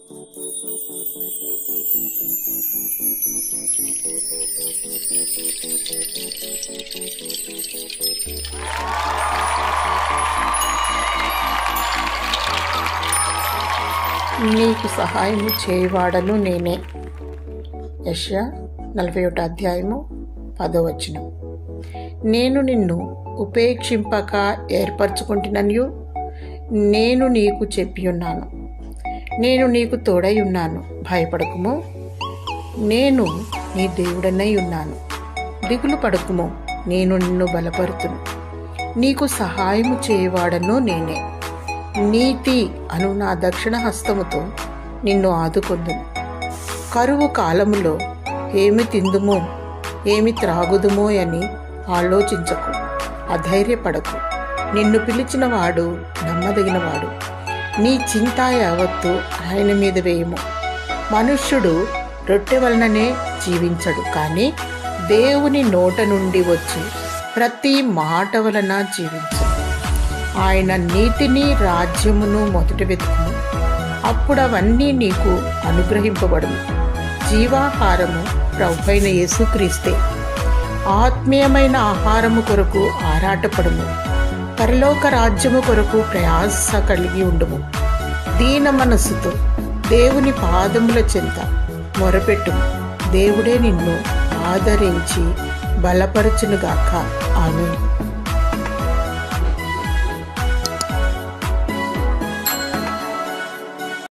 నీకు సహాయము చేయవాడను నేనే. యెషయా 41 అధ్యాయము 10వ వచనం. నేను నిన్ను ఉపేక్షింపక ఏర్పరచుకుంటున్నయు నేను నీకు చెప్పియున్నాను. నేను నీకు తోడై ఉన్నాను, భయపడకుము. నేను నీ దేవుడనై ఉన్నాను, దిగులు పడకుము. నేను నిన్ను బలపరుతును, నీకు సహాయము చేయవాడను నేనే. నీతి అను నా దక్షిణ హస్తముతో నిన్ను ఆదుకొందును. కరువు కాలములో ఏమి తిందుమో ఏమి త్రాగుదుమో అని ఆలోచించకు, అధైర్యపడకు. నిన్ను పిలిచిన వాడు నమ్మదగినవాడు. నీ చింత యావత్తు ఆయన మీద వేయము. మనుష్యుడు రొట్టె వలననే జీవించడు, కానీ దేవుని నోట నుండి వచ్చి ప్రతి మాట వలన జీవించు. ఆయన నీతిని రాజ్యమును మొదట వెతుకుము, అప్పుడు అవన్నీ నీకు అనుగ్రహింపబడును. జీవాహారము ప్రభువైన యేసుక్రీస్తే. ఆత్మీయమైన ఆహారము కొరకు ఆరాటపడుము. పరలోక రాజ్యము కొరకు ప్రయాస కలిగి ఉండుము. దీన మనస్సుతో దేవుని పాదముల చెంత మొరపెట్టుము. దేవుడే నిన్ను ఆదరించి బలపరచునుగాక. ఆమేన్.